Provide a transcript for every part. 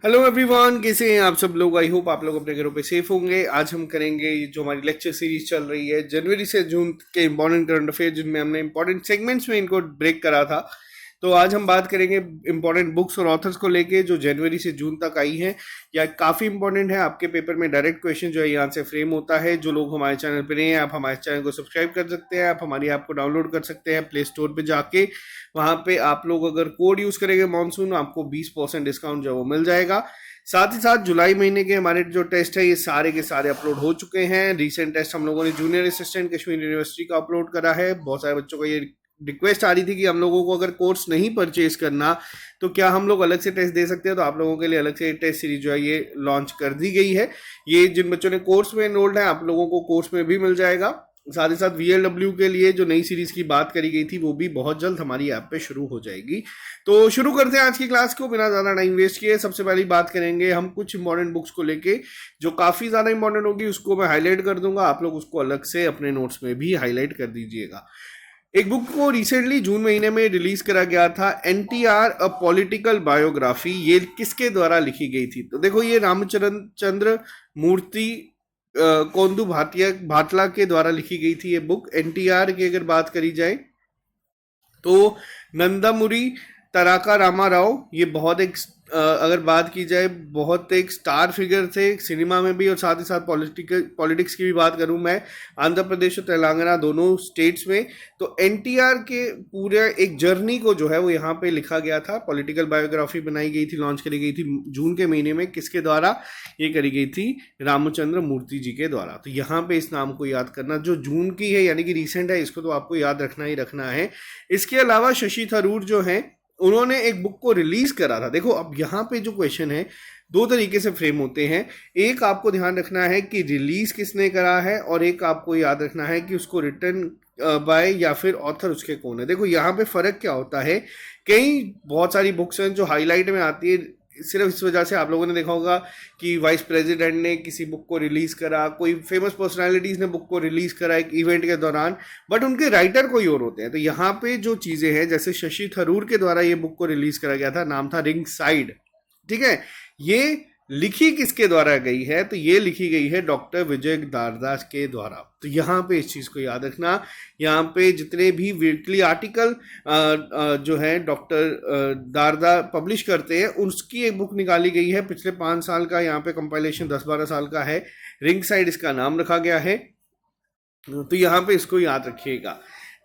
Hello everyone, कैसे हैं आप सब लोग। आई होप आप लोग अपने घरों पे सेफ होंगे। आज हम करेंगे जो हमारी लेक्चर सीरीज चल रही है जनवरी से जून के इंपॉर्टेंट करंट अफेयर, जिनमें हमने इंपॉर्टेंट सेगमेंट्स में इनको ब्रेक करा था। तो आज हम बात करेंगे इंपॉर्टेंट बुक्स और ऑथर्स को लेके जो जनवरी से जून तक आई हैं या काफ़ी इंपॉर्टेंट है। आपके पेपर में डायरेक्ट क्वेश्चन जो है यहाँ से फ्रेम होता है। जो लोग हमारे चैनल पर नहीं हैं, आप हमारे चैनल को सब्सक्राइब कर सकते हैं। आप हमारी ऐप को डाउनलोड कर सकते हैं प्ले स्टोर पर जाके। वहाँ पे आप लोग अगर कोड यूज़ करेंगे मानसून, आपको 20% डिस्काउंट जो है वो मिल जाएगा। साथ ही साथ जुलाई महीने के हमारे जो टेस्ट है ये सारे के सारे अपलोड हो चुके हैं। रीसेंट टेस्ट हम लोगों ने जूनियर असिस्टेंट कश्मीर यूनिवर्सिटी का अपलोड करा है। बहुत सारे बच्चों को ये रिक्वेस्ट आ रही थी कि हम लोगों को अगर कोर्स नहीं परचेज करना तो क्या हम लोग अलग से टेस्ट दे सकते हैं। तो आप लोगों के लिए अलग से टेस्ट सीरीज जो है ये लॉन्च कर दी गई है। ये जिन बच्चों ने कोर्स में एनरोल्ड है आप लोगों को कोर्स में भी मिल जाएगा। साथ ही साथ VLW के लिए जो नई सीरीज की बात करी गई थी वो भी बहुत जल्द हमारी ऐप पे शुरू हो जाएगी। तो शुरू करते हैं आज की क्लास को बिना ज़्यादा टाइम वेस्ट किए। सबसे पहली बात करेंगे हम कुछ इंपॉर्टेंट बुक्स को लेके, जो काफ़ी ज़्यादा इंपॉर्टेंट होगी उसको मैं हाईलाइट कर दूंगा। आप लोग उसको अलग से अपने नोट्स में भी हाईलाइट कर दीजिएगा। एक बुक को रिसेंटली जून महीने में रिलीज करा गया था, NTR अ पॉलिटिकल बायोग्राफी। ये किसके द्वारा लिखी गई थी? तो देखो, ये रामचरण चंद्र मूर्ति कोंदू भाटिया भाटला के द्वारा लिखी गई थी ये बुक। NTR की अगर बात करी जाए तो नंदामुरी तराका रामा राव, ये बहुत एक अगर बात की जाए बहुत एक स्टार फिगर थे सिनेमा में भी, और साथ ही साथ पॉलिटिक्स की भी बात करूं मैं, आंध्र प्रदेश और तेलंगाना दोनों स्टेट्स में। तो NTR के पूरे एक जर्नी को जो है वो यहाँ पे लिखा गया था। पॉलिटिकल बायोग्राफी बनाई गई थी, लॉन्च करी गई थी जून के महीने में। किसके द्वारा ये करी गई थी? रामचंद्र मूर्ति जी के द्वारा। तो यहाँ पे इस नाम को याद करना, जो जून की है यानी कि रिसेंट है, इसको तो आपको याद रखना ही रखना है। इसके अलावा शशि थरूर जो है उन्होंने एक बुक को रिलीज करा था। देखो, अब यहाँ पे जो क्वेश्चन है दो तरीके से फ्रेम होते हैं। एक आपको ध्यान रखना है कि रिलीज किसने करा है, और एक आपको याद रखना है कि उसको रिटर्न बाय या फिर ऑथर उसके कौन है। देखो यहाँ पे फर्क क्या होता है, कई बहुत सारी बुक्स हैं जो हाईलाइट में आती है सिर्फ इस वजह से। आप लोगों ने देखा होगा कि वाइस प्रेसिडेंट ने किसी बुक को रिलीज करा, कोई फेमस पर्सनालिटीज ने बुक को रिलीज करा एक इवेंट के दौरान, बट उनके राइटर कोई और होते हैं। तो यहाँ पे जो चीजें हैं, जैसे शशि थरूर के द्वारा ये बुक को रिलीज करा गया था, नाम था रिंग साइड, ठीक है। ये लिखी किसके द्वारा गई है? तो ये लिखी गई है डॉक्टर विजय दारदास के द्वारा। तो यहाँ पे इस चीज़ को याद रखना। यहाँ पे जितने भी वीकली आर्टिकल जो है डॉक्टर दारदा पब्लिश करते हैं, उसकी एक बुक निकाली गई है पिछले 5 साल का। यहाँ पे कंपाइलेशन 10-12 साल का है। रिंग साइड इसका नाम रखा गया है। तो यहाँ पे इसको याद रखिएगा।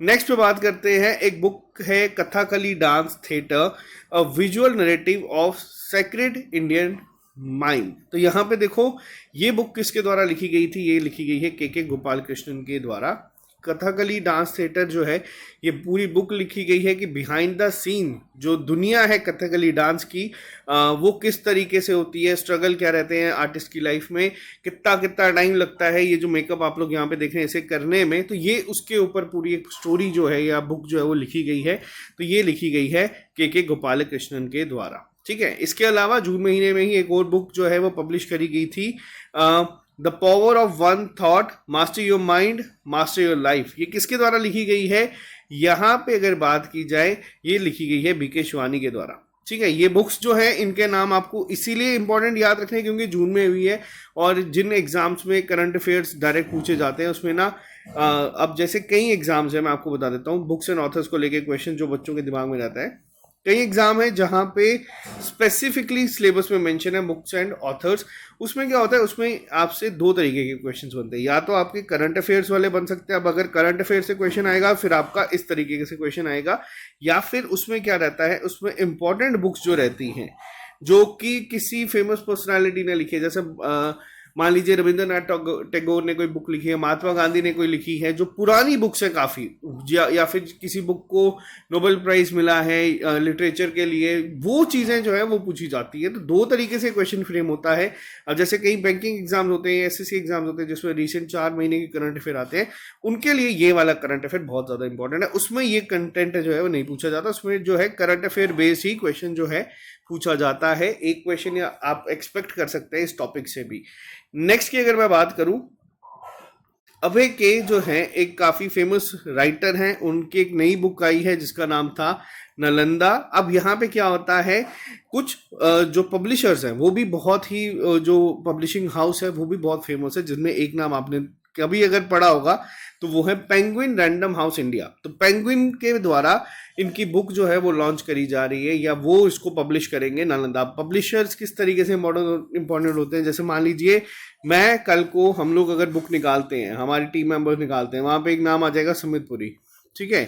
नेक्स्ट पे बात करते हैं, एक बुक है Kathakali dance theatre a visual narrative of sacred Indian mind. तो यहाँ पे देखो, ये बुक किसके द्वारा लिखी गई थी? ये लिखी गई है के गोपाल कृष्णन के द्वारा। कथकली डांस थिएटर जो है, ये पूरी बुक लिखी गई है कि बिहाइंड द सीन जो दुनिया है कथकली डांस की, वो किस तरीके से होती है, स्ट्रगल क्या रहते हैं आर्टिस्ट की लाइफ में, कितना कितना टाइम लगता है ये जो मेकअप आप लोग यहाँ पे देख रहे हैं इसे करने में। तो ये उसके ऊपर पूरी एक स्टोरी जो है या बुक जो है वो लिखी गई है। तो ये लिखी गई है के गोपाल कृष्णन के द्वारा, ठीक है। इसके अलावा जून महीने में ही एक और बुक जो है वो पब्लिश करी गई थी, the power of one thought, master your mind master your life. ये किसके द्वारा लिखी गई है? यहाँ पे अगर बात की जाए, ये लिखी गई है BK शिवानी के द्वारा, ठीक है। ये बुक्स जो है इनके नाम आपको इसीलिए इंपॉर्टेंट याद रखने क्योंकि जून में हुई है, और जिन एग्जाम्स में करंट अफेयर्स डायरेक्ट पूछे जाते हैं उसमें ना अब जैसे कई एग्जाम्स हैं, मैं आपको बता देता हूँ बुक्स एंड ऑथर्स को लेके क्वेश्चन जो बच्चों के दिमाग में रहता है। कई एग्जाम है जहाँ पे स्पेसिफिकली सिलेबस में मेंशन है बुक्स एंड ऑथर्स। उसमें क्या होता है, उसमें आपसे दो तरीके के क्वेश्चंस बनते हैं। या तो आपके करंट अफेयर्स वाले बन सकते हैं, अब अगर करंट अफेयर से क्वेश्चन आएगा फिर आपका इस तरीके से क्वेश्चन आएगा। या फिर उसमें क्या रहता है, उसमें इंपॉर्टेंट बुक्स जो रहती हैं जो कि किसी फेमस पर्सनालिटी ने लिखी है, जैसे मान लीजिए रविंद्रनाथ टैगोर ने कोई बुक लिखी है, महात्मा गांधी ने कोई लिखी है, जो पुरानी बुक्स है काफ़ी, या फिर किसी बुक को नोबेल प्राइज मिला है लिटरेचर के लिए, वो चीज़ें जो है वो पूछी जाती है। तो दो तरीके से क्वेश्चन फ्रेम होता है। अब जैसे कई बैंकिंग एग्जाम्स होते हैं, SSC एग्जाम्स होते हैं जिसमें रिसेंट 4 महीने के करंट अफेयर आते हैं, उनके लिए ये वाला करंट अफेयर बहुत ज़्यादा इंपॉर्टेंट है। उसमें ये कंटेंट जो है वो नहीं पूछा जाता, उसमें जो है करंट अफेयर बेस्ड ही क्वेश्चन जो है पूछा जाता है। एक क्वेश्चन या आप एक्सपेक्ट कर सकते हैं इस टॉपिक से भी। नेक्स्ट की अगर मैं बात करूं, अभय के जो हैं एक काफी फेमस राइटर हैं, उनकी एक नई बुक आई है जिसका नाम था नालंदा। अब यहाँ पे क्या होता है, कुछ जो पब्लिशर्स हैं वो भी बहुत ही जो पब्लिशिंग हाउस है वो भी बहुत फेमस है, जिसमें एक नाम आपने कभी अगर पढ़ा होगा तो वो है पेंगुइन रैंडम हाउस इंडिया। तो पेंगुइन के द्वारा इनकी बुक जो है वो लॉन्च करी जा रही है, या वो इसको पब्लिश करेंगे नालंदा। पब्लिशर्स किस तरीके से इंपॉर्टेंट होते हैं, जैसे मान लीजिए मैं कल को, हम लोग अगर बुक निकालते हैं, हमारी टीम मेंबर्स निकालते हैं, वहां पे एक नाम आ जाएगा सुमितपुरी, ठीक है।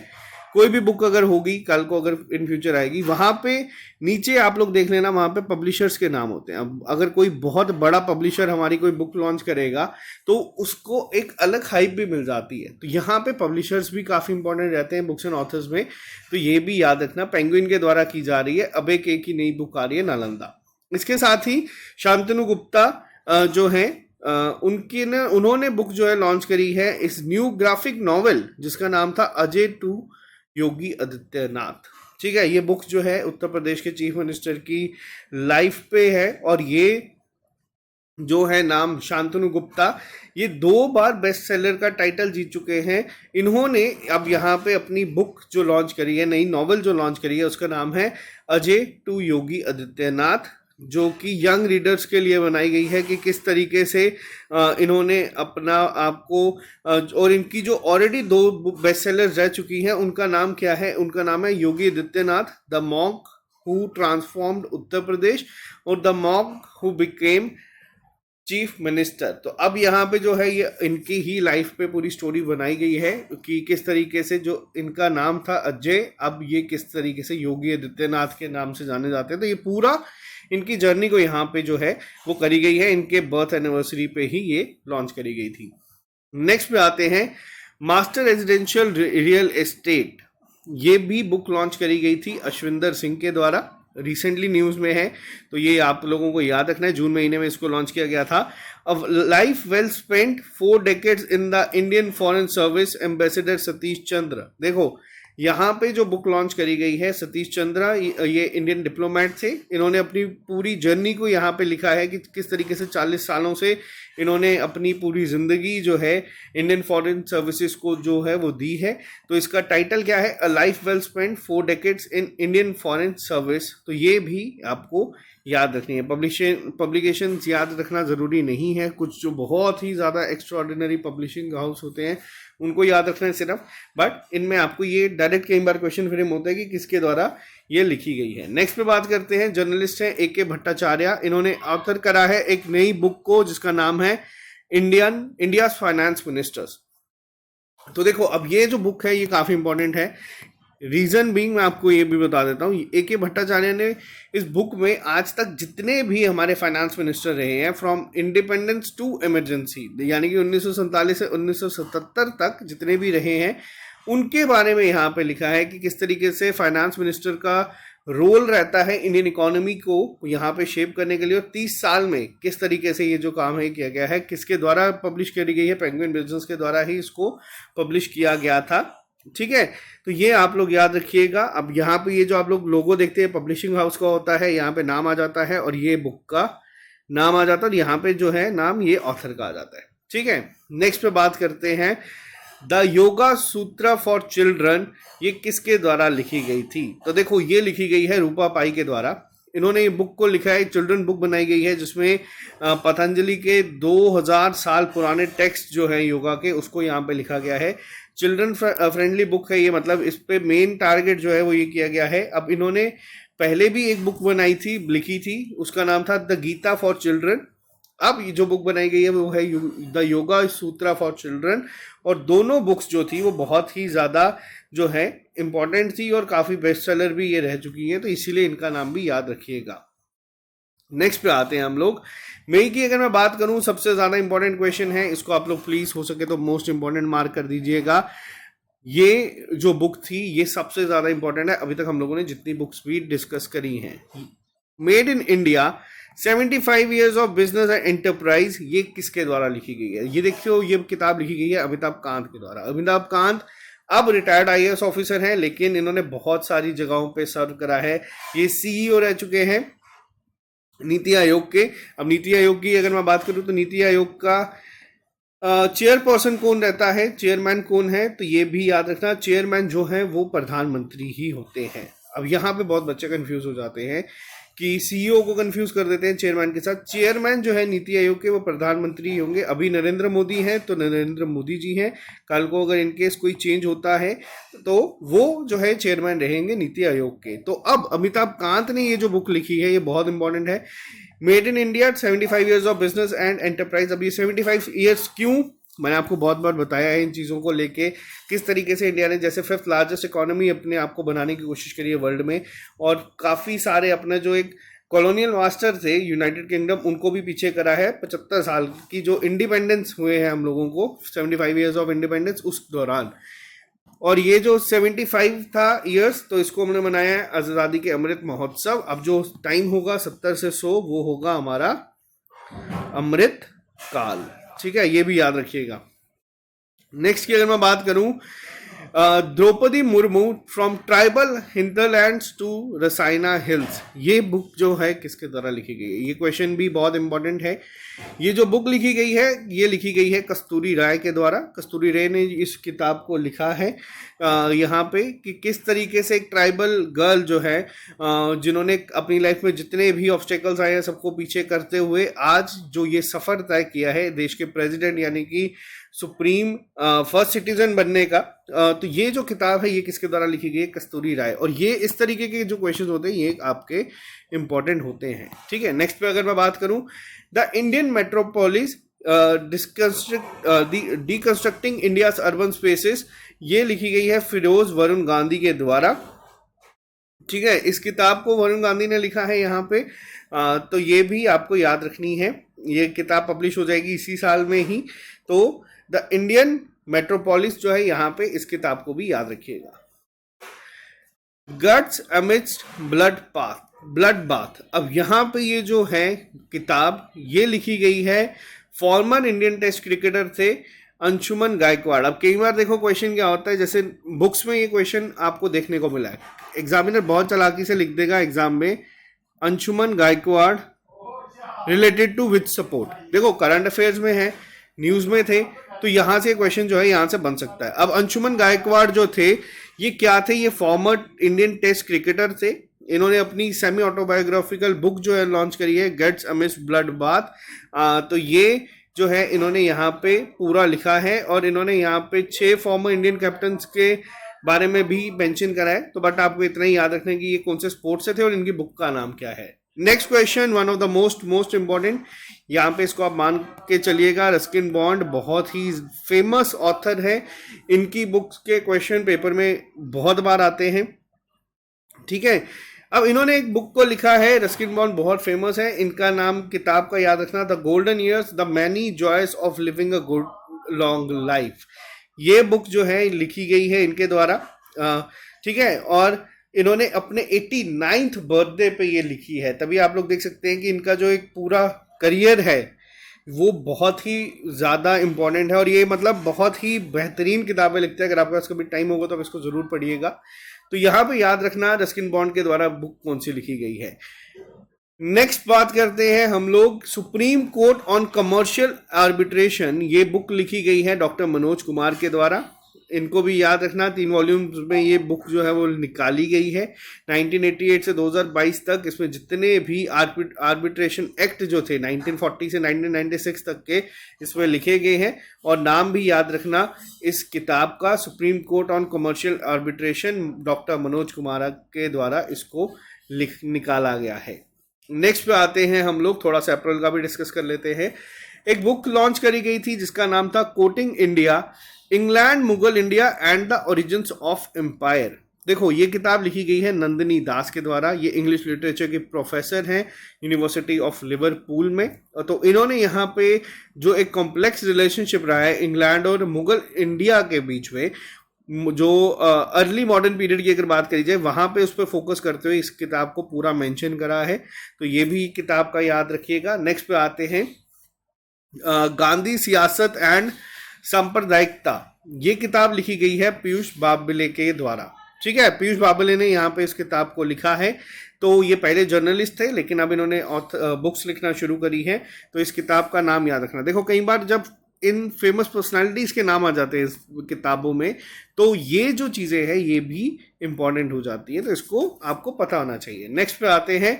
कोई भी बुक अगर होगी कल को, अगर इन फ्यूचर आएगी, वहां पे नीचे आप लोग देख लेना, वहां पे पब्लिशर्स के नाम होते हैं। अब अगर कोई बहुत बड़ा पब्लिशर हमारी कोई बुक लॉन्च करेगा तो उसको एक अलग हाइप भी मिल जाती है। तो यहाँ पे पब्लिशर्स भी काफी इंपॉर्टेंट रहते हैं बुक्स एंड ऑथर्स में। तो ये भी याद रखना, पेंगुइन के द्वारा की जा रही है, अभय के की नई बुक आ रही है नालंदा। इसके साथ ही शांतनु गुप्ता जो है उनकी ने उन्होंने बुक जो है लॉन्च करी है, इस न्यू ग्राफिक नॉवेल जिसका नाम था अजय टू योगी आदित्यनाथ। ठीक है, ये बुक जो है उत्तर प्रदेश के चीफ मिनिस्टर की लाइफ पे है, और ये जो है नाम शांतनु गुप्ता, ये 2 बार बेस्ट सेलर का टाइटल जीत चुके हैं। इन्होंने अब यहाँ पे अपनी बुक जो लॉन्च करी है, नई नॉवेल जो लॉन्च करी है, उसका नाम है अजय टू योगी आदित्यनाथ, जो कि यंग रीडर्स के लिए बनाई गई है कि किस तरीके से इन्होंने अपना आपको और इनकी जो ऑलरेडी 2 बेस्ट सेलर्स रह चुकी हैं उनका नाम क्या है, उनका नाम है Yogi Adityanath the monk who transformed Uttar Pradesh और the monk who became chief minister. तो अब यहाँ पे जो है ये इनकी ही लाइफ पे पूरी स्टोरी बनाई गई है कि किस तरीके से जो इनका नाम था अजय, अब ये किस तरीके से योगी आदित्यनाथ के नाम से जाने जाते हैं। तो ये पूरा इनकी जर्नी को यहाँ पे जो है वो करी गई है, इनके बर्थ एनिवर्सरी पे ही ये लॉन्च करी गई थी। नेक्स्ट पे आते हैं मास्टर रेजिडेंशियल रियल एस्टेट। ये भी बुक लॉन्च करी गई थी अश्विंदर सिंह के द्वारा, रिसेंटली न्यूज में है, तो ये आप लोगों को याद रखना है, जून महीने में इसको लॉन्च किया गया था। अब life well spent 4 decades in the Indian foreign service, ambassador Satish Chandra. देखो यहाँ पे जो बुक लॉन्च करी गई है, सतीश चंद्रा ये इंडियन डिप्लोमेट थे, इन्होंने अपनी पूरी जर्नी को यहाँ पे लिखा है कि किस तरीके से 40 सालों से इन्होंने अपनी पूरी जिंदगी जो है इंडियन फॉरेन सर्विसेज को जो है वो दी है। तो इसका टाइटल क्या है, a life well spent 4 decades in Indian foreign service. तो ये भी आपको याद रखनी है। पब्लिकेशन याद रखना ज़रूरी नहीं है, कुछ जो बहुत ही ज़्यादा एक्स्ट्राऑर्डिनरी पब्लिशिंग हाउस होते हैं उनको याद रखना है सिर्फ, बट इनमें आपको ये डायरेक्ट कई बार क्वेश्चन फ्रेम होता है कि किसके द्वारा ये लिखी गई है। नेक्स्ट पे बात करते हैं, जर्नलिस्ट हैं AK भट्टाचार्य, इन्होंने ऑथर करा है एक नई बुक को जिसका नाम है इंडिया फाइनेंस मिनिस्टर्स। तो देखो अब ये जो बुक है ये काफ़ी इंपॉर्टेंट है, रीजन बीइंग मैं आपको ये भी बता देता हूँ। AK भट्टाचार्य ने इस बुक में आज तक जितने भी हमारे फाइनेंस मिनिस्टर रहे हैं, फ्रॉम इंडिपेंडेंस टू इमरजेंसी, यानी कि 1947 से 1977 तक जितने भी रहे हैं, उनके बारे में यहाँ पे लिखा है कि किस तरीके से फाइनेंस मिनिस्टर का रोल रहता है इंडियन इकोनॉमी को यहाँ पे शेप करने के लिए, और 30 साल में किस तरीके से ये जो काम है किया गया है। किसके द्वारा पब्लिश करी गई है, पेंगुइन बिजनेस के द्वारा ही इसको पब्लिश किया गया था। ठीक है, तो ये आप लोग याद रखिएगा। अब यहाँ पे ये जो आप लोग लोगो देखते हैं पब्लिशिंग हाउस का होता है, यहाँ पे नाम आ जाता है और ये बुक का नाम आ जाता है, और यहाँ पे जो है नाम ये ऑथर का आ जाता है। ठीक है, नेक्स्ट पे बात करते हैं the yoga Sutra for children, ये किसके द्वारा लिखी गई थी। तो देखो ये लिखी गई है रूपा पाई के द्वारा, इन्होंने ये बुक को लिखा है, चिल्ड्रन बुक बनाई गई है जिसमें पतंजलि के 2000 साल पुराने टेक्स्ट जो है योगा के उसको यहाँ पे लिखा गया है। चिल्ड्रन फ्रेंडली बुक है ये, मतलब इस पे मेन टारगेट जो है वो ये किया गया है। अब इन्होंने पहले भी एक बुक बनाई थी, लिखी थी, उसका नाम था द गीता फॉर चिल्ड्रन। अब ये जो बुक बनाई गई है वो है the yoga Sutra for children, और दोनों बुक्स जो थी वो बहुत ही ज़्यादा जो है इम्पॉर्टेंट थी और काफ़ी बेस्ट सेलर भी ये रह चुकी हैं, तो इसीलिए इनका नाम भी याद रखिएगा। नेक्स्ट पे आते हैं हम लोग, मई की अगर मैं बात करूं सबसे ज़्यादा इंपॉर्टेंट क्वेश्चन है, इसको आप लोग प्लीज़ हो सके तो मोस्ट इंपॉर्टेंट मार्क कर दीजिएगा। ये जो बुक थी ये सबसे ज़्यादा इंपॉर्टेंट है अभी तक हम लोगों ने जितनी बुक्स भी डिस्कस करी हैं। Made in India 75 years of business and enterprise, ये किसके द्वारा लिखी गई है। ये देखियो ये किताब लिखी गई है अमिताभ कांत के द्वारा। अमिताभ कांत अब रिटायर्ड IAS ऑफिसर हैं, लेकिन इन्होंने बहुत सारी जगहों पे सर्व करा है। ये CEO रह चुके हैं नीति आयोग के। अब नीति आयोग की अगर मैं बात करूं तो नीति आयोग का चेयरपर्सन कौन रहता है, चेयरमैन कौन है, तो ये भी याद रखना, चेयरमैन जो है वो प्रधानमंत्री ही होते हैं। अब यहाँ पे बहुत बच्चे कंफ्यूज हो जाते हैं कि सीईओ को कंफ्यूज कर देते हैं चेयरमैन के साथ। चेयरमैन जो है नीति आयोग के वो प्रधानमंत्री ही होंगे। अभी नरेंद्र मोदी हैं तो नरेंद्र मोदी जी हैं, कल को अगर इनकेस कोई चेंज होता है तो वो जो है चेयरमैन रहेंगे नीति आयोग के। तो अब अमिताभ कांत ने ये जो बुक लिखी है ये बहुत इंपॉर्टेंट है, made in India 75 years of business and enterprise. अब ये 75 ईयर्स क्यों, मैंने आपको बहुत बार बताया है इन चीज़ों को लेके, किस तरीके से इंडिया ने जैसे 5th लार्जेस्ट इकोनॉमी अपने आप को बनाने की कोशिश करी है वर्ल्ड में, और काफ़ी सारे अपने जो एक कॉलोनियल मास्टर थे यूनाइटेड किंगडम, उनको भी पीछे करा है। 75 साल की जो इंडिपेंडेंस हुए हैं हम लोगों को, 75 ईयर्स ऑफ इंडिपेंडेंस, उस दौरान। और ये जो 75 था ईयर्स, तो इसको हमने मनाया है आज़ादी के अमृत महोत्सव। अब जो टाइम होगा 70 से 100, वो होगा हमारा अमृत काल, ठीक है, ये भी याद रखिएगा। नेक्स्ट की अगर मैं बात करूं, Draupadi Murmu from tribal hinterlands to Raisina hills, ये बुक जो है किसके द्वारा लिखी गई है, ये क्वेश्चन भी बहुत इंपॉर्टेंट है। ये जो बुक लिखी गई है ये लिखी गई है कस्तूरी राय के द्वारा। कस्तूरी राय ने इस किताब को लिखा है यहाँ पे कि किस तरीके से एक ट्राइबल गर्ल जो है, जिन्होंने अपनी लाइफ में जितने भी ऑब्स्टेकल्स आए हैं सबको पीछे करते हुए आज जो ये सफ़र तय किया है देश के प्रेसिडेंट यानी कि सुप्रीम फर्स्ट सिटीजन बनने का, तो ये जो किताब है ये किसके द्वारा लिखी गई है, कस्तूरी राय। और ये इस तरीके के जो क्वेश्चन होते हैं ये आपके इंपॉर्टेंट होते हैं, ठीक है। नेक्स्ट पे अगर मैं बात करूं, the Indian metropolis deconstructing India's urban spaces, ये लिखी गई है फिरोज वरुण गांधी के द्वारा, ठीक है। इस किताब को वरुण गांधी ने लिखा है यहाँ पे, तो ये भी आपको याद रखनी है। ये किताब पब्लिश हो जाएगी इसी साल में ही। तो द इंडियन मेट्रोपोलिस जो है यहाँ पे, इस किताब को भी याद रखिएगा। गट्स अमिड्स्ट ब्लड बाथ, अब यहाँ पे ये जो है किताब ये लिखी गई है, फॉर्मर इंडियन टेस्ट क्रिकेटर थे अंशुमन गायकवाड़। अब कई बार देखो क्वेश्चन क्या होता है, जैसे बुक्स में ये क्वेश्चन आपको देखने को मिला है, एग्जामिनर बहुत चालाकी से लिख देगा एग्जाम में, Anshuman Gaekwad related to which support. देखो करंट अफेयर्स में है, न्यूज में थे, तो यहाँ से क्वेश्चन जो है यहाँ से बन सकता है। अब अंशुमन गायकवाड़ जो थे ये क्या थे, ये फॉर्मर इंडियन टेस्ट क्रिकेटर थे। इन्होंने अपनी सेमी ऑटोबायोग्राफिकल बुक जो है लॉन्च करी है, गेट्स अमिड्स्ट ब्लड बाथ। तो ये जो है इन्होंने यहाँ पे पूरा लिखा है, और इन्होंने यहाँ पे 6 फॉर्मर इंडियन कैप्टन्स के बारे में भी मेंशन करा है। तो बट आपको इतना ही याद रखना है कि ये कौन से स्पोर्ट्स से थे और इनकी बुक का नाम क्या है। Next question, one of the most important, यहाँ पे इसको आप मान के चलिएगा, रस्किन बॉन्ड बहुत ही फेमस ऑथर है, इनकी बुक्स के क्वेश्चन पेपर में बहुत बार आते हैं, ठीक है। अब इन्होंने एक बुक को लिखा है, रस्किन बॉन्ड बहुत फेमस है, इनका नाम किताब का याद रखना, the golden years the many joys of living a good long life. ये बुक जो है लिखी गई है इनके द्वारा, ठीक है। और इन्होंने अपने 89th बर्थडे पे ये लिखी है, तभी आप लोग देख सकते हैं कि इनका जो एक पूरा करियर है वो बहुत ही ज़्यादा इम्पोर्टेंट है, और ये मतलब बहुत ही बेहतरीन किताबें लिखते हैं। अगर आपके पास कभी टाइम होगा तो आप इसको ज़रूर पढ़िएगा। तो यहाँ पे याद रखना रस्किन बॉन्ड के द्वारा बुक कौन सी लिखी गई है। नेक्स्ट बात करते हैं हम लोग, supreme court on commercial arbitration, ये बुक लिखी गई है डॉक्टर मनोज कुमार के द्वारा। इनको भी याद रखना, 3 वॉल्यूम्स में ये बुक जो है वो निकाली गई है 1988 से 2022 तक। इसमें जितने भी आर्बिट्रेशन एक्ट जो थे 1940 से 1996 तक के इसमें लिखे गए हैं, और नाम भी याद रखना इस किताब का, supreme court on commercial arbitration, doctor Manoj Kumar के द्वारा इसको निकाला गया है। नेक्स्ट पे आते हैं हम लोग, थोड़ा सा अप्रैल का भी डिस्कस कर लेते हैं। एक बुक लॉन्च करी गई थी जिसका नाम था courting India, England Mughal India and the origins of empire. देखो ये किताब लिखी गई है नंदिनी दास के द्वारा, ये इंग्लिश लिटरेचर के प्रोफेसर हैं यूनिवर्सिटी ऑफ लिवरपूल में। तो इन्होंने यहाँ पे जो एक कॉम्प्लेक्स रिलेशनशिप रहा है इंग्लैंड और मुगल इंडिया के बीच में, जो अर्ली मॉडर्न पीरियड की अगर बात करी जाए वहाँ पे उस पर फोकस करते हुए इस किताब को पूरा मेंशन करा है, तो ये भी किताब का याद रखिएगा। नेक्स्ट पे आते हैं गांधी सियासत एंड सांप्रदायिकता, ये किताब लिखी गई है पीयूष बाबले के द्वारा, ठीक है। पीयूष बाबले ने यहाँ पे इस किताब को लिखा है। तो ये पहले जर्नलिस्ट थे लेकिन अब इन्होंने बुक्स लिखना शुरू करी है, तो इस किताब का नाम याद रखना। देखो कई बार जब इन फेमस पर्सनालिटीज के नाम आ जाते हैं इस किताबों में, तो ये जो चीजें हैं ये भी इंपॉर्टेंट हो जाती है, तो इसको आपको पता होना चाहिए। नेक्स्ट पे आते हैं,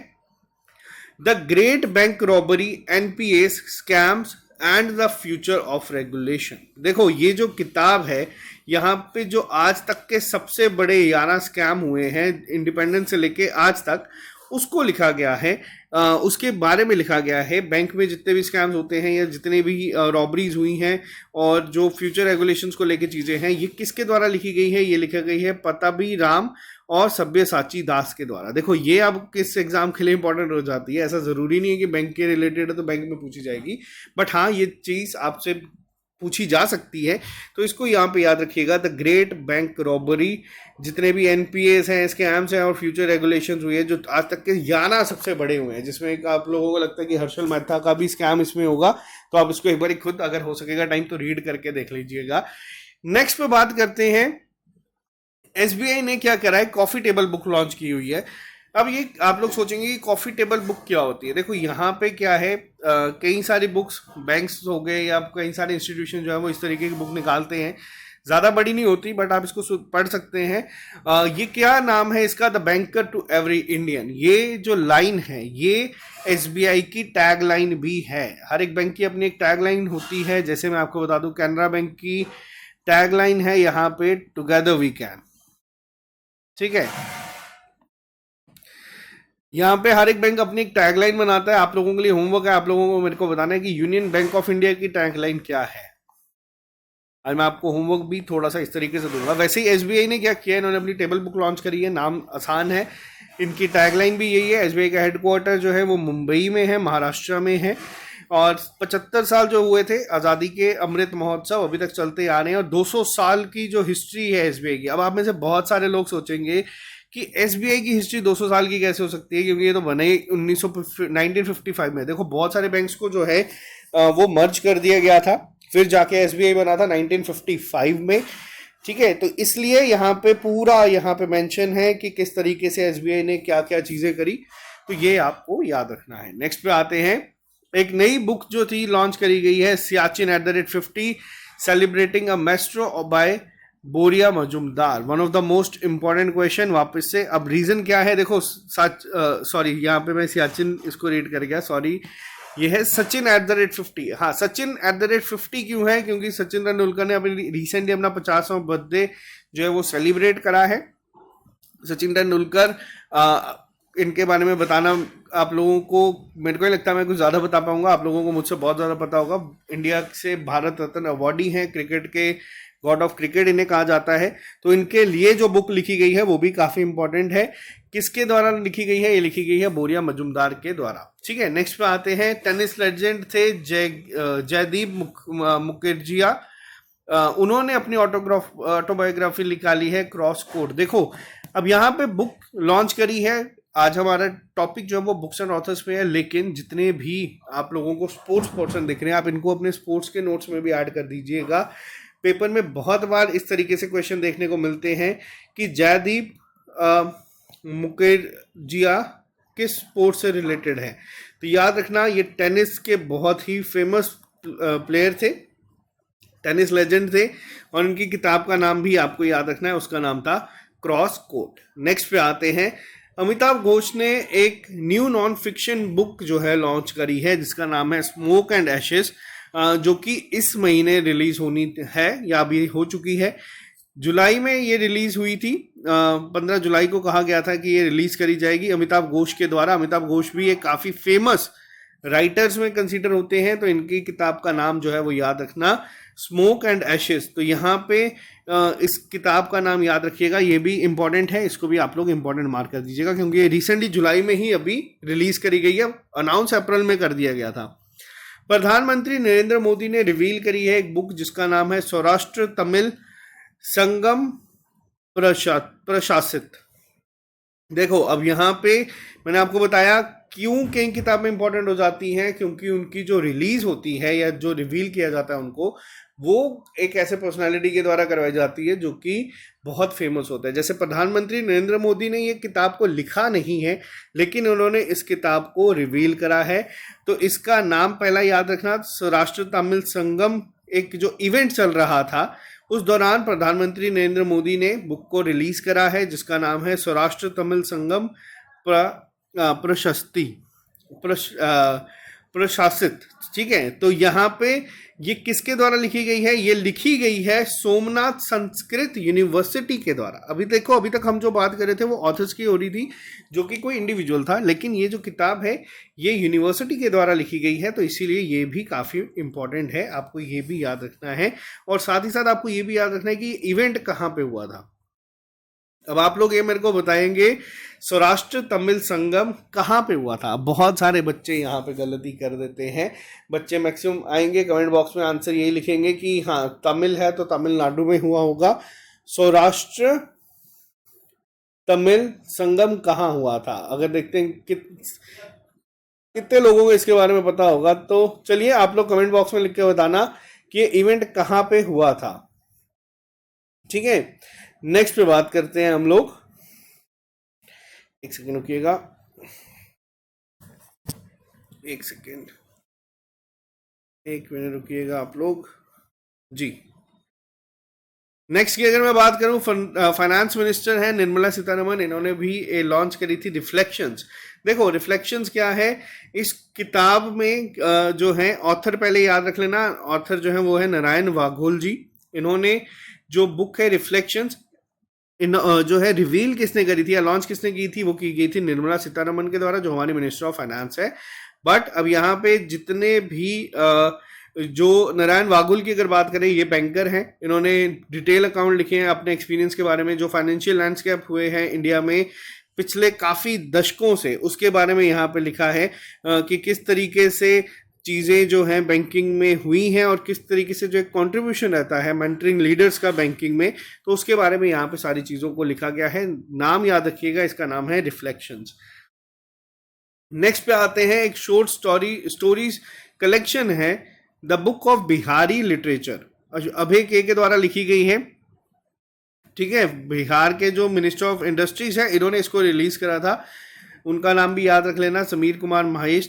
the great bank robbery, NPS scams and the future of regulation. देखो ये जो किताब है, यहाँ पे जो आज तक के सबसे बड़े 11 स्कैम हुए हैं इंडिपेंडेंस से लेके आज तक, उसको लिखा गया है, उसके बारे में लिखा गया है। बैंक में जितने भी स्कैम्स होते हैं या जितने भी रॉबरीज हुई हैं और जो फ्यूचर रेगुलेशंस को लेके चीज़ें हैं, ये किसके द्वारा लिखी गई है? ये लिखा गई है पताबी राम और सब्यसाची दास के द्वारा। देखो ये अब किस एग्जाम के लिए इंपॉर्टेंट हो जाती है, ऐसा ज़रूरी नहीं है कि बैंक के रिलेटेड है तो बैंक में पूछी जाएगी, बट हाँ ये चीज़ आपसे पूछी जा सकती है, तो इसको यहाँ पे याद रखिएगा। द ग्रेट बैंक रॉबरी, जितने भी एनपीएस हैं, स्कैम्स हैं और फ्यूचर रेगुलेशंस हुए हैं, जो आज तक के 11 सबसे बड़े हुए हैं, जिसमें एक आप लोगों को लगता है कि हर्षल मेहता का भी स्कैम इसमें होगा, तो आप इसको एक बार खुद अगर हो सकेगा टाइम तो रीड करके देख लीजिएगा। नेक्स्ट पे बात करते हैं, एसबीआई ने क्या करा है, कॉफी टेबल बुक लॉन्च की हुई है। अब ये आप लोग सोचेंगे कि कॉफी टेबल बुक क्या होती है। देखो यहाँ पे क्या है, कई सारी बुक्स, बैंक्स हो गए या कई सारे इंस्टीट्यूशन जो है वो इस तरीके की बुक निकालते हैं, ज़्यादा बड़ी नहीं होती बट आप इसको पढ़ सकते हैं। ये क्या नाम है इसका, the banker to every Indian. ये जो लाइन है ये एसबीआई की टैग लाइन भी है। हर एक बैंक की अपनी एक टैग लाइन होती है, जैसे मैं आपको बता दूं कैनरा बैंक की टैग लाइन है यहाँ पे, टुगेदर वी कैन, ठीक है। यहाँ पे हर एक बैंक अपनी एक टैगलाइन बनाता है। आप लोगों के लिए होमवर्क है, आप लोगों को मेरे को बताना है कि यूनियन बैंक ऑफ इंडिया की टैगलाइन क्या है। और मैं आपको होमवर्क भी थोड़ा सा इस तरीके से दूंगा। वैसे ही एसबीआई ने क्या किया, इन्होंने अपनी टेबल बुक लॉन्च करी है, नाम आसान है, इनकी टैगलाइन भी यही है। एसबीआई का हेडक्वार्टर जो है वो मुंबई में है, महाराष्ट्र में है, और 75 साल जो हुए थे आज़ादी के अमृत महोत्सव अभी तक चलते आ रहे हैं, और 200 साल की जो हिस्ट्री है एसबीआई की। अब आप में से बहुत सारे लोग सोचेंगे कि एसबीआई की हिस्ट्री 200 साल की कैसे हो सकती है, क्योंकि ये तो बने 1955 में। देखो बहुत सारे बैंक्स को जो है वो मर्ज कर दिया गया था, फिर जाके एसबीआई बना था 1955 में, ठीक है। तो इसलिए यहाँ पे पूरा यहाँ पे मेंशन है कि किस तरीके से एसबीआई ने क्या क्या चीज़ें करी, तो ये आपको याद रखना है। नेक्स्ट पे आते हैं, एक नई बुक जो थी लॉन्च करी गई है, Siachen @50 celebrating a maestro by Boria Majumdar. One of the most important question वापस से। अब रीजन क्या है, देखो सच सॉरी यहाँ पे मैं सियाचिन इसको रीड कर गया, सॉरी, ये है सचिन @50। हाँ, सचिन @50 क्यों है, क्योंकि सचिन तेंदुलकर ने अपनी रिसेंटली अपना 50वां बर्थडे जो है वो सेलिब्रेट करा है। सचिन तेंदुलकर, इनके बारे में बताना आप लोगों को, मेरे को नहीं लगता मैं कुछ ज़्यादा बता पाऊंगा, आप लोगों को मुझसे बहुत ज़्यादा पता होगा। इंडिया से भारत रत्न अवार्डी हैं, क्रिकेट के गॉड ऑफ क्रिकेट इन्हें कहा जाता है। तो इनके लिए जो बुक लिखी गई है वो भी काफ़ी इंपॉर्टेंट है। किसके द्वारा लिखी गई है, ये लिखी गई है बोरिया मजुमदार के द्वारा, ठीक है। नेक्स्ट पे आते हैं, टेनिस लेजेंड थे जयदीप मुखर्जिया, उन्होंने अपनी ऑटोबायोग्राफी निकाली है, क्रॉस कोड। देखो अब यहाँ पे बुक लॉन्च करी है, आज हमारा टॉपिक जो है वो बुक्स एंड ऑथर्स पे है, लेकिन जितने भी आप लोगों को स्पोर्ट्स पोर्शन दिख रहे हैं, आप इनको अपने स्पोर्ट्स के नोट्स में भी ऐड कर दीजिएगा। पेपर में बहुत बार इस तरीके से क्वेश्चन देखने को मिलते हैं कि जयदीप मुखर्जिया किस स्पोर्ट से रिलेटेड है, तो याद रखना ये टेनिस के बहुत ही फेमस प्लेयर थे, टेनिस लेजेंड थे, और उनकी किताब का नाम भी आपको याद रखना है, उसका नाम था क्रॉस कोड। नेक्स्ट पे आते हैं, अमिताभ घोष ने एक न्यू नॉन फिक्शन बुक जो है लॉन्च करी है, जिसका नाम है स्मोक एंड एशेस, जो कि इस महीने रिलीज होनी है या अभी हो चुकी है। जुलाई में ये रिलीज हुई थी, 15 जुलाई को कहा गया था कि ये रिलीज करी जाएगी अमिताभ घोष के द्वारा। अमिताभ घोष भी एक काफ़ी फेमस राइटर्स में कंसीडर होते हैं, तो इनकी किताब का नाम जो है वो याद रखना, स्मोक एंड एशेस। तो यहाँ पे इस किताब का नाम याद रखिएगा, ये भी इंपॉर्टेंट है, इसको भी आप लोग इंपॉर्टेंट मार्क कर दीजिएगा, क्योंकि ये रिसेंटली जुलाई में ही अभी रिलीज करी गई है, अनाउंस अप्रैल में कर दिया गया था। प्रधानमंत्री नरेंद्र मोदी ने रिवील करी है एक बुक जिसका नाम है सौराष्ट्र तमिल संगम प्रशासित। देखो अब यहाँ पे मैंने आपको बताया क्यों कई किताबें इंपॉर्टेंट हो जाती हैं, क्योंकि उनकी जो रिलीज होती है या जो रिवील किया जाता है उनको, वो एक ऐसे पर्सनालिटी के द्वारा करवाई जाती है जो कि बहुत फेमस होता है। जैसे प्रधानमंत्री नरेंद्र मोदी ने ये किताब को लिखा नहीं है, लेकिन उन्होंने इस किताब को रिवील करा है। तो इसका नाम पहला याद रखना, सौराष्ट्र तमिल संगम एक जो इवेंट चल रहा था, उस दौरान प्रधानमंत्री नरेंद्र मोदी ने बुक को रिलीज करा है, जिसका नाम है सौराष्ट्र तमिल संगम प्रशस्ति प्रशासित। ठीक है, तो यहाँ पे ये किसके द्वारा लिखी गई है? ये लिखी गई है सोमनाथ संस्कृत यूनिवर्सिटी के द्वारा। अभी देखो, अभी तक हम जो बात कर रहे थे वो ऑथर्स की हो रही थी, जो कि कोई इंडिविजुअल था, लेकिन ये जो किताब है ये यूनिवर्सिटी के द्वारा लिखी गई है, तो इसीलिए ये भी काफ़ी इंपॉर्टेंट है, आपको ये भी याद रखना है। और साथ ही साथ आपको ये भी याद रखना है कि इवेंट कहाँ पे हुआ था। अब आप लोग ये मेरे को बताएंगे सौराष्ट्र तमिल संगम कहाँ पे हुआ था। बहुत सारे बच्चे यहाँ पे गलती कर देते हैं। बच्चे मैक्सिमम आएंगे कमेंट बॉक्स में आंसर यही लिखेंगे कि हाँ तमिल है तो तमिलनाडु में हुआ होगा। सौराष्ट्र तमिल संगम कहाँ हुआ था? अगर देखते हैं कितने लोगों को इसके बारे में पता होगा, तो चलिए आप लोग कमेंट बॉक्स में लिख के बताना कि ये इवेंट कहाँ पे हुआ था। ठीक है, नेक्स्ट पे बात करते हैं हम लोग। एक सेकेंड रुकिएगा, एक मिनट रुकिएगा आप लोग जी। नेक्स्ट की अगर मैं बात करूं, फाइनेंस मिनिस्टर है निर्मला सीतारमण, इन्होंने भी लॉन्च करी थी रिफ्लेक्शंस। देखो रिफ्लेक्शंस क्या है, इस किताब में जो है ऑथर पहले याद रख लेना, ऑथर जो है वो है नारायण वाघोल जी। इन्होंने जो बुक है रिफ्लेक्शंस जो है रिवील किसने करी थी या लॉन्च किसने की थी? वो की गई थी निर्मला सीतारमण के द्वारा, जो हमारी मिनिस्टर ऑफ फाइनेंस है। बट अब यहाँ पे जितने भी जो नारायण वाघुल की अगर बात करें, ये बैंकर हैं, इन्होंने डिटेल अकाउंट लिखे हैं अपने एक्सपीरियंस के बारे में, जो फाइनेंशियल लैंडस्केप हुए हैं इंडिया में पिछले काफ़ी दशकों से, उसके बारे में यहाँ पे लिखा है कि किस तरीके से चीज़ें जो हैं बैंकिंग में हुई हैं और किस तरीके से जो एक कॉन्ट्रीब्यूशन रहता है मेंटरिंग लीडर्स का बैंकिंग में, तो उसके बारे में यहाँ पे सारी चीज़ों को लिखा गया है। नाम याद रखिएगा, इसका नाम है रिफ्लेक्शंस। नेक्स्ट पे आते हैं, एक शॉर्ट स्टोरीज कलेक्शन है the book of Bihari literature, Abhay के द्वारा लिखी गई है। ठीक है, बिहार के जो मिनिस्टर ऑफ इंडस्ट्रीज है, इन्होंने इसको रिलीज करा था। उनका नाम भी याद रख लेना, समीर कुमार महेश।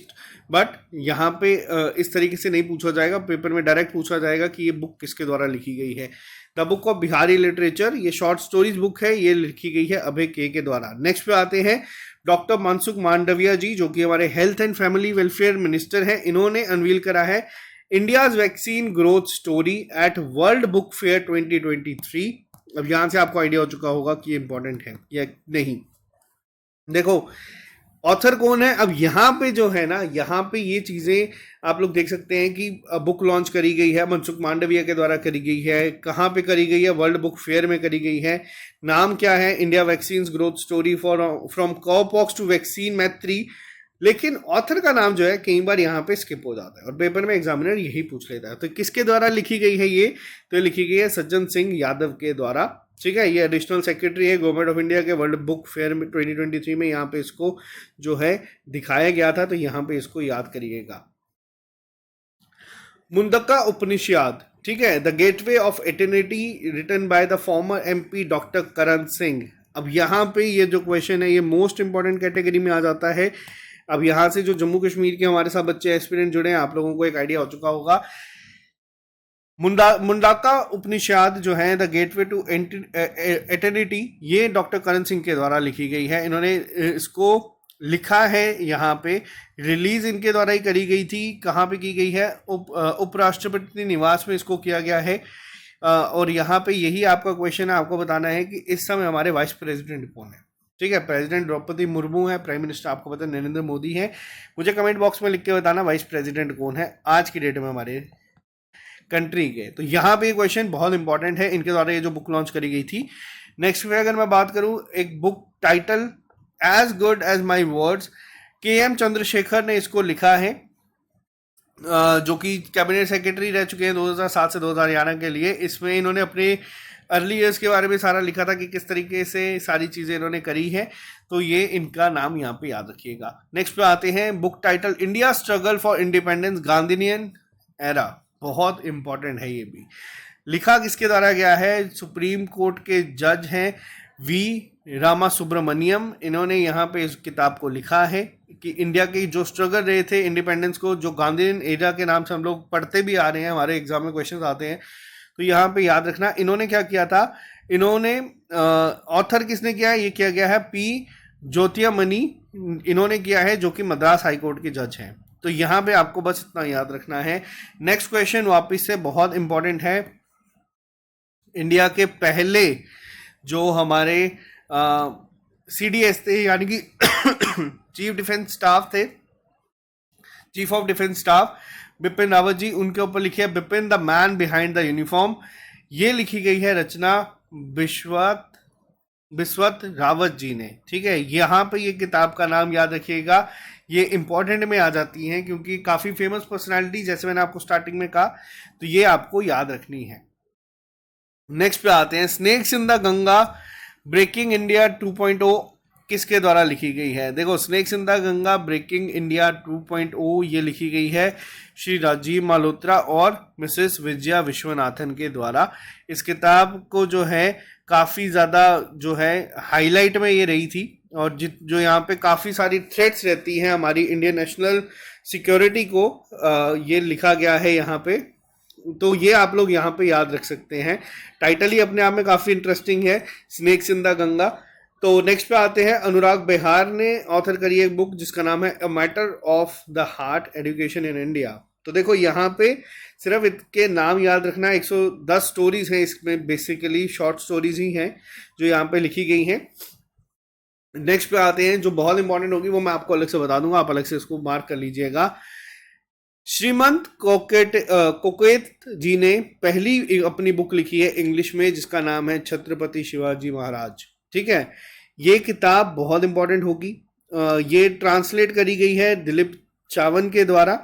बट यहाँ पे इस तरीके से नहीं पूछा जाएगा, पेपर में डायरेक्ट पूछा जाएगा कि ये बुक किसके द्वारा लिखी गई है। The book of Bihari literature, ये शॉर्ट स्टोरीज बुक है, ये लिखी गई है अभय के द्वारा। नेक्स्ट पे आते हैं डॉक्टर मनसुख मांडविया जी, जो कि हमारे health and family welfare minister हैं। इन्होंने अनवील करा है India's vaccine growth story at world book fair 2023। अब यहाँ से आपको आइडिया हो चुका होगा कि ये इंपॉर्टेंट है या नहीं। देखो ऑथर कौन है, अब यहाँ पे जो है ना, यहाँ पे ये चीज़ें आप लोग देख सकते हैं कि बुक लॉन्च करी गई है, मनसुख मांडविया के द्वारा करी गई है। कहाँ पे करी गई है? वर्ल्ड बुक फेयर में करी गई है। नाम क्या है? India vaccine growth story for from cowpox to vaccine Maitri. लेकिन ऑथर का नाम जो है कई बार यहाँ पे स्किप हो जाता है और पेपर में एग्जामिनर यही पूछ लेता है। तो किसके द्वारा लिखी गई है ये? तो लिखी गई है सज्जन सिंह यादव के द्वारा। ठीक है, ये एडिशनल सेक्रेटरी है गवर्नमेंट ऑफ इंडिया के वर्ल्ड बुक फेयर में 2023 में यहाँ पे इसको जो है दिखाया गया था, तो यहाँ पे इसको याद करिएगा। मुंडका उपनिषद, ठीक है, the gateway of eternity written by the former MP doctor Karan Singh. अब यहाँ पे ये जो क्वेश्चन है ये मोस्ट इंपॉर्टेंट कैटेगरी में आ जाता है। अब यहाँ से जो जम्मू कश्मीर के हमारे साथ बच्चे एस्पिरेंट जुड़े हैं, आप लोगों को एक आइडिया हो चुका होगा। मुंडाका उपनिषद जो है द गेटवे टू एटर्निटी, ये डॉक्टर करण सिंह के द्वारा लिखी गई है। इन्होंने इसको लिखा है, यहाँ पे रिलीज इनके द्वारा ही करी गई थी। कहाँ पे की गई है? उपराष्ट्रपति निवास में इसको किया गया है। और यहाँ पे यही आपका क्वेश्चन है, आपको बताना है कि इस समय हमारे वाइस प्रेसिडेंट कौन है। ठीक है, प्रेसिडेंट द्रौपदी मुर्मू है, प्राइम मिनिस्टर आपको पता है नरेंद्र मोदी है। मुझे कमेंट बॉक्स में लिख के बताना वाइस प्रेसिडेंट कौन है आज की डेट में हमारे कंट्री के। तो यहाँ पे क्वेश्चन बहुत इंपॉर्टेंट है, इनके द्वारा ये जो बुक लॉन्च करी गई थी। नेक्स्ट पे अगर मैं बात करूँ, एक book title as good as my words, KM Chandrasekhar ने इसको लिखा है, जो कि कैबिनेट सेक्रेटरी रह चुके हैं 2007 से 2011 के लिए। इसमें इन्होंने अपने अर्ली ईयर्स के बारे में सारा लिखा था कि किस तरीके से सारी चीज़ें इन्होंने करी है, तो ये इनका नाम यहाँ पे याद रखिएगा। नेक्स्ट पे आते हैं, book title India struggle for independence Gandhian era, बहुत इंपॉर्टेंट है ये भी। लिखा किसके द्वारा गया है? सुप्रीम कोर्ट के जज हैं V रामा सुब्रमण्यम, इन्होंने यहाँ पे इस किताब को लिखा है। कि इंडिया के जो स्ट्रगल रहे थे इंडिपेंडेंस को, जो गांधीयन एरा के नाम से हम लोग पढ़ते भी आ रहे हैं, हमारे एग्जाम में क्वेश्चन आते हैं, तो यहाँ पे याद रखना इन्होंने क्या किया था। इन्होंने ऑथर किसने किया है, ये किया गया है पी ज्योतिर्मयी, इन्होंने किया है, जो कि मद्रास हाई कोर्ट के जज हैं। तो यहाँ पे आपको बस इतना याद रखना है। नेक्स्ट क्वेश्चन वापस से बहुत इंपॉर्टेंट है। इंडिया के पहले जो हमारे CDS थे, यानी कि चीफ डिफेंस स्टाफ थे, chief of defence staff Bipin Rawat ji, उनके ऊपर लिखी है Bipin the man behind the uniform. ये लिखी गई है रचना बिस्वत रावत जी ने। ठीक है, यहाँ पे ये किताब का नाम याद रखिएगा, ये इंपॉर्टेंट में आ जाती हैं क्योंकि काफ़ी फेमस पर्सनालिटी, जैसे मैंने आपको स्टार्टिंग में कहा, तो ये आपको याद रखनी है। नेक्स्ट पे आते हैं, snakes in the Ganga breaking India 2.0 किसके द्वारा लिखी गई है। देखो, snakes in the Ganga breaking India 2.0 ये लिखी गई है श्री राजीव माल्होत्रा और मिसेस विजया विश्वनाथन के द्वारा। इस किताब को जो है काफ़ी ज़्यादा जो है हाईलाइट में ये रही थी, और जो यहाँ पे काफ़ी सारी थ्रेट्स रहती हैं हमारी इंडियन नेशनल सिक्योरिटी को, ये लिखा गया है यहाँ पे। तो ये आप लोग यहाँ पे याद रख सकते हैं। टाइटल ही अपने आप में काफ़ी इंटरेस्टिंग है, स्नेक्स इन द गंगा। तो नेक्स्ट पे आते हैं, अनुराग बेहार ने ऑथर करी एक बुक जिसका नाम है a matter of the heart education in India. तो देखो, यहाँ पे सिर्फ इसके नाम याद रखना, 110 स्टोरीज हैं इसमें, बेसिकली शॉर्ट स्टोरीज ही हैं जो यहाँ पे लिखी गई हैं। नेक्स्ट पे आते हैं, जो बहुत इंपॉर्टेंट होगी वो मैं आपको अलग से बता दूंगा, आप अलग से इसको मार्क कर लीजिएगा। श्रीमंत कोकेत जी ने पहली अपनी बुक लिखी है इंग्लिश में जिसका नाम है छत्रपति शिवाजी महाराज। ठीक है, ये किताब बहुत इंपॉर्टेंट होगी। ये ट्रांसलेट करी गई है दिलीप चावन के द्वारा।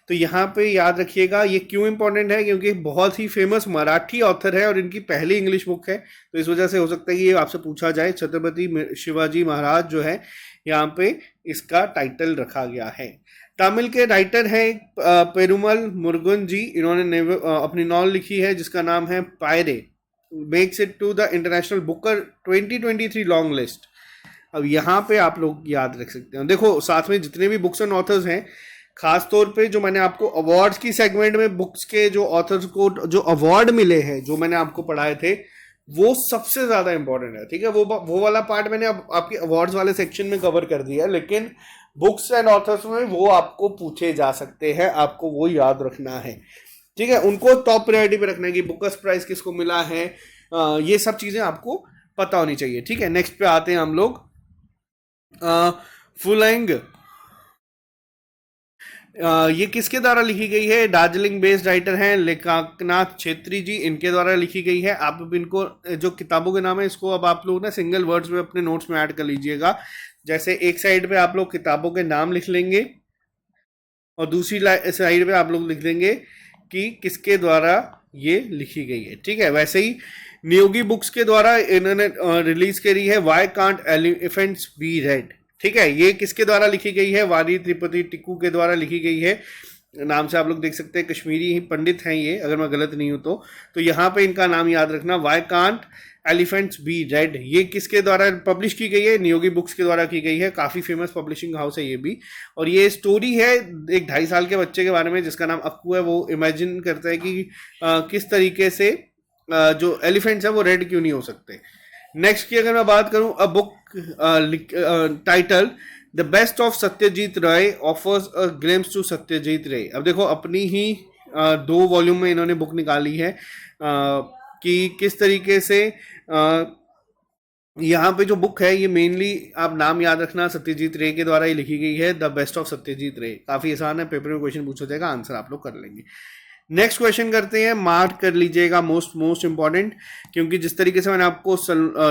तो यहाँ पे याद रखिएगा ये क्यों इंपॉर्टेंट है, क्योंकि बहुत ही फेमस मराठी ऑथर है और इनकी पहली इंग्लिश बुक है, तो इस वजह से हो सकता है कि ये आपसे पूछा जाए। छत्रपति शिवाजी महाराज जो है यहाँ पे इसका टाइटल रखा गया है। तमिल के राइटर हैं पेरुमल मुरुगन जी, इन्होंने अपनी नॉवल लिखी है जिसका नाम है pyre, makes it to the international Booker 2023 long list. अब यहाँ पे आप लोग याद रख सकते हैं। देखो, साथ में जितने भी बुक्स एंड ऑथर्स हैं, खास तौर पे जो मैंने आपको अवार्ड्स की सेगमेंट में बुक्स के जो ऑथर्स को जो अवार्ड मिले हैं, जो मैंने आपको पढ़ाए थे, वो सबसे ज़्यादा इंपॉर्टेंट है। ठीक है, वो वाला पार्ट मैंने अब आपके अवार्ड्स वाले सेक्शन में कवर कर दिया है, लेकिन बुक्स एंड ऑथर्स में वो आपको पूछे जा सकते हैं, आपको वो याद रखना है। ठीक है, उनको टॉप प्रायोरिटी पे रखना है कि बुकर्स प्राइज किसको मिला है, ये सब चीज़ें आपको पता होनी चाहिए। ठीक है, नेक्स्ट पे आते हैं हम लोग, फुलेंग। ये किसके द्वारा लिखी गई है, दार्जिलिंग बेस्ड राइटर हैं लेखकनाथ छेत्री जी, इनके द्वारा लिखी गई है। आप अब इनको, जो किताबों के नाम है, इसको अब आप लोग ना सिंगल वर्ड्स में अपने नोट्स में ऐड कर लीजिएगा। जैसे एक साइड पे आप लोग किताबों के नाम लिख लेंगे और दूसरी साइड पे आप लोग लिख देंगे कि किसके द्वारा ये लिखी गई है। ठीक है, वैसे ही नियोगी बुक्स के द्वारा इन्होंने रिलीज करी है why can't elephants be red. ठीक है, ये किसके द्वारा लिखी गई है, वारी त्रिपति टिक्कू के द्वारा लिखी गई है। नाम से आप लोग देख सकते हैं, कश्मीरी ही पंडित हैं ये, अगर मैं गलत नहीं हूं तो यहाँ पे इनका नाम याद रखना, why can't elephants be red. ये किसके द्वारा पब्लिश की गई है, नियोगी बुक्स के द्वारा की गई है, काफ़ी फेमस पब्लिशिंग हाउस है ये भी। और ये स्टोरी है एक 2.5 साल के बच्चे के बारे में जिसका नाम अक्कू है। वो इमेजिन करता है कि किस तरीके से जो एलिफेंट्स है वो रेड क्यों नहीं हो सकते। नेक्स्ट की अगर मैं बात करूं, a book title the best of Satyajit Ray offers a glimpse to Satyajit Ray. अब देखो, अपनी ही 2 वॉल्यूम में इन्होंने बुक निकाली है कि किस तरीके से यहाँ पे जो बुक है ये मेनली आप नाम याद रखना, सत्यजीत रे के द्वारा ही लिखी गई है, द बेस्ट ऑफ सत्यजीत रे। काफ़ी आसान है, पेपर में क्वेश्चन पूछा जाएगा, आंसर आप लोग कर लेंगे। नेक्स्ट क्वेश्चन करते हैं, मार्क कर लीजिएगा, मोस्ट इंपॉर्टेंट, क्योंकि जिस तरीके से मैंने आपको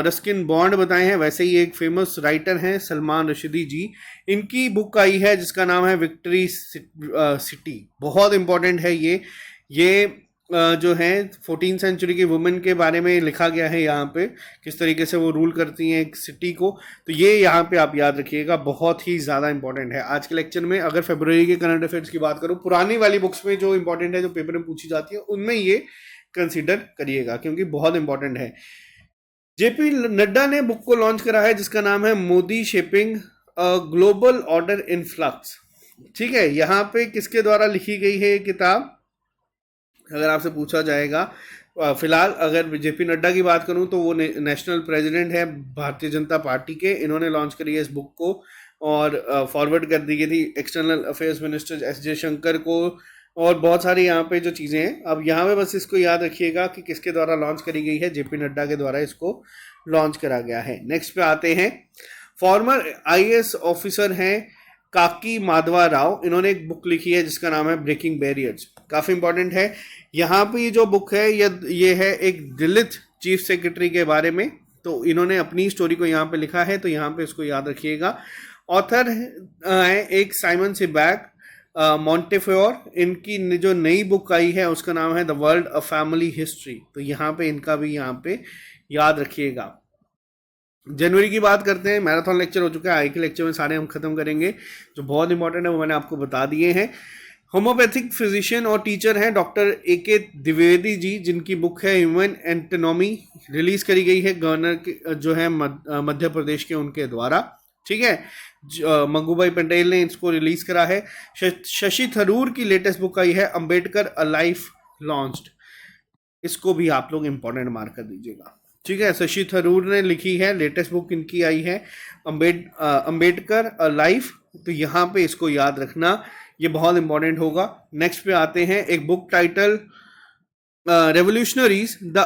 रस्किन बॉन्ड बताए हैं, वैसे ही एक फेमस राइटर हैं सलमान रशीदी जी, इनकी बुक आई है जिसका नाम है विक्ट्री सिटी। बहुत इंपॉर्टेंट है ये जो है 14th सेंचुरी की वुमेन के बारे में लिखा गया है यहाँ पे, किस तरीके से वो रूल करती हैं एक सिटी को। तो ये यहाँ पे आप याद रखिएगा, बहुत ही ज़्यादा इंपॉर्टेंट है। आज के लेक्चर में अगर फरवरी के करंट अफेयर्स की बात करूँ, पुरानी वाली बुक्स में जो इंपॉर्टेंट है, जो पेपर में पूछी जाती है, उनमें ये कंसिडर करिएगा क्योंकि बहुत इंपॉर्टेंट है। जेपी नड्डा ने बुक को लॉन्च करा है जिसका नाम है Modi shaping global order in flux. ठीक है, यहाँ पे किसके द्वारा लिखी गई है ये किताब, अगर आपसे पूछा जाएगा। फिलहाल अगर जेपी नड्डा की बात करूं तो वो नेशनल प्रेसिडेंट है भारतीय जनता पार्टी के, इन्होंने लॉन्च करी है इस बुक को और फॉरवर्ड कर दी गई थी external affairs minister S Jaishankar को, और बहुत सारी यहाँ पे जो चीज़ें हैं। अब यहाँ पे बस इसको याद रखिएगा कि किसके द्वारा लॉन्च करी गई है, जेपी नड्डा के द्वारा इसको लॉन्च करा गया है। नेक्स्ट पे आते हैं, फॉर्मर आईएएस ऑफिसर हैं काकी माधवा राव, इन्होंने एक बुक लिखी है जिसका नाम है ब्रेकिंग बैरियर्स, काफ़ी इंपॉर्टेंट है। यहाँ पे ये जो बुक है ये है एक दलित चीफ सेक्रेटरी के बारे में, तो इन्होंने अपनी स्टोरी को यहाँ पे लिखा है, तो यहाँ पे इसको याद रखिएगा। ऑथर है एक साइमन सेबैक मॉन्टेफियोर, इनकी जो नई बुक आई है उसका नाम है the world a family history, तो यहाँ पे इनका भी यहाँ पे याद रखिएगा। जनवरी की बात करते हैं, मैराथन लेक्चर हो चुका है, आई के लेक्चर में सारे हम खत्म करेंगे, जो बहुत इंपॉर्टेंट है वो मैंने आपको बता दिए हैं। होम्योपैथिक फिजिशियन और टीचर हैं डॉक्टर ए.के. द्विवेदी जी, जिनकी बुक है ह्यूमन एंटोनॉमी, रिलीज करी गई है गवर्नर जो है मध्य प्रदेश के उनके द्वारा। ठीक है, मंगूभाई पटेल ने इसको रिलीज करा है। शशि थरूर की लेटेस्ट बुक आई है अंबेडकर अ लाइफ लॉन्च्ड, इसको भी आप लोग इंपॉर्टेंट मार्क कर दीजिएगा। ठीक है, शशि थरूर ने लिखी है, लेटेस्ट बुक इनकी आई है अंबेडकर अ लाइफ, तो यहाँ पे इसको याद रखना, ये बहुत इंपॉर्टेंट होगा। नेक्स्ट पे आते हैं, एक book title revolutionaries the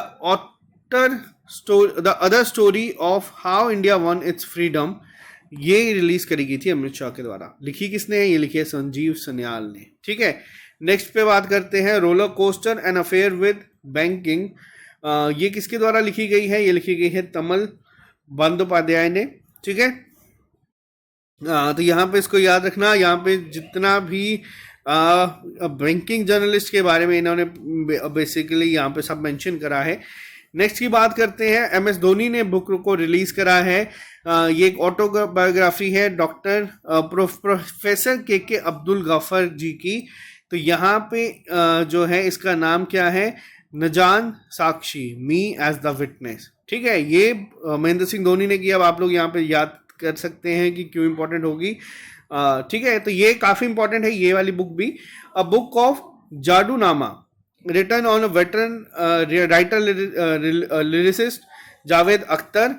other story of how India one it's freedom, ये रिलीज करी गई थी अमित शाह के द्वारा। लिखी किसने है, ये लिखी है संजीव सन्याल ने। ठीक है, नेक्स्ट पे बात करते हैं, roller coaster an affair with banking, ये किसके द्वारा लिखी गई है, ये लिखी गई है तमल बंदोपाध्याय ने। ठीक है, तो यहाँ पे इसको याद रखना, यहाँ पे जितना भी बैंकिंग जर्नलिस्ट के बारे में इन्होंने बेसिकली यहाँ पे सब मेंशन करा है। नेक्स्ट की बात करते हैं, एम एस धोनी ने बुक को रिलीज करा है, ये एक ऑटोबायोग्राफी है डॉक्टर प्रोफेसर के अब्दुल गफर जी की, तो यहाँ पे जो है इसका नाम क्या है, नजान साक्षी, मी एज द विटनेस। ठीक है, ये महेंद्र सिंह धोनी ने किया, अब आप लोग यहाँ पे याद कर सकते हैं कि क्यों इंपॉर्टेंट होगी। ठीक है, तो ये काफ़ी इंपॉर्टेंट है ये वाली बुक भी। A book of Jadunama written on a veteran writer lyricist Javed Akhtar,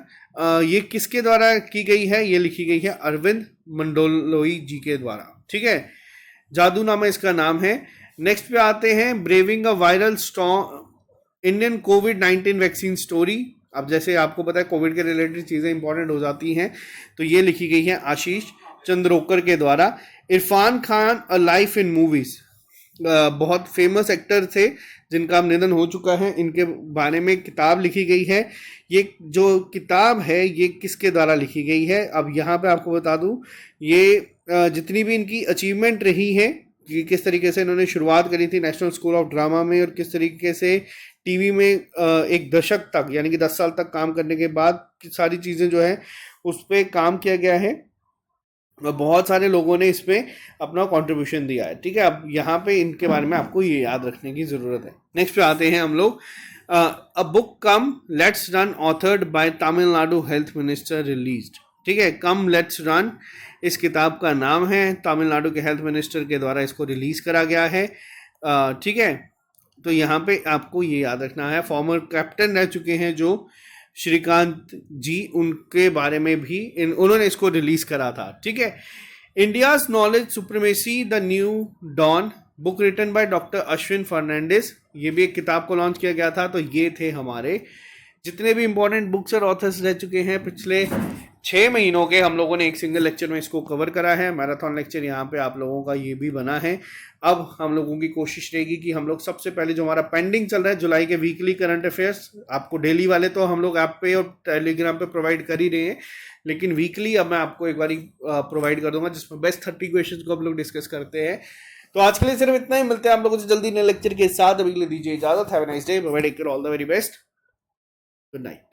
ये किसके द्वारा की गई है, ये लिखी गई है अरविंद मंडोलोई जी के द्वारा। ठीक है, जादूनामा इसका नाम है। नेक्स्ट पे आते हैं, braving a viral storm Indian covid vaccine story. अब जैसे आपको पता है कोविड के रिलेटेड चीज़ें इंपॉर्टेंट हो जाती हैं, तो ये लिखी गई है आशीष चंद्रोकर के द्वारा। Irfan Khan a life in movies, बहुत फेमस एक्टर थे जिनका अब निधन हो चुका है, इनके बारे में किताब लिखी गई है। ये जो किताब है ये किसके द्वारा लिखी गई है, अब यहाँ पे आपको बता दूं, ये जितनी भी इनकी अचीवमेंट रही है कि किस तरीके से इन्होंने शुरुआत करी थी नेशनल स्कूल ऑफ ड्रामा में, और किस तरीके से टीवी में एक दशक तक यानी कि 10 साल तक काम करने के बाद सारी चीज़ें जो है उस पर काम किया गया है, बहुत सारे लोगों ने इस पर अपना कंट्रीब्यूशन दिया है। ठीक है, अब यहाँ पे इनके बारे में आपको ये याद रखने की ज़रूरत है। नेक्स्ट पे आते हैं हम लोग, a book come let's run authored bye Tamil Nadu health minister released. ठीक है, कम लेट्स रन इस किताब का नाम है, तमिलनाडु के हेल्थ मिनिस्टर के द्वारा इसको रिलीज करा गया है। ठीक है, तो यहाँ पे आपको ये याद रखना है, फॉर्मर कैप्टन रह चुके हैं जो श्रीकांत जी, उनके बारे में भी उन्होंने इसको रिलीज करा था। ठीक है, India's knowledge supremacy the new dawn, book written by doctor Ashwin Fernandes, ये भी एक किताब को लॉन्च किया गया था। तो ये थे हमारे जितने भी इंपॉर्टेंट बुक्स और ऑथर्स रह चुके हैं पिछले 6 महीनों के, हम लोगों ने एक सिंगल लेक्चर में इसको कवर करा है। मैराथन लेक्चर यहाँ पे आप लोगों का ये भी बना है। अब हम लोगों की कोशिश रहेगी कि हम लोग सबसे पहले जो हमारा पेंडिंग चल रहा है जुलाई के वीकली करंट अफेयर्स, आपको डेली वाले तो हम लोग ऐप पे और टेलीग्राम पे प्रोवाइड कर ही रहे हैं, लेकिन वीकली अब मैं आपको एक बारी प्रोवाइड कर दूंगा जिसमें बेस्ट 30 क्वेश्चन को हम लोग डिस्कस करते हैं। तो आज के लिए सिर्फ इतना ही, मिलते हैं आप लोगों से जल्दी नए लेक्चर के साथ। अभी के लिए दीजिए इजाजत, have a nice day, bye bye, take care, all the very best, good night.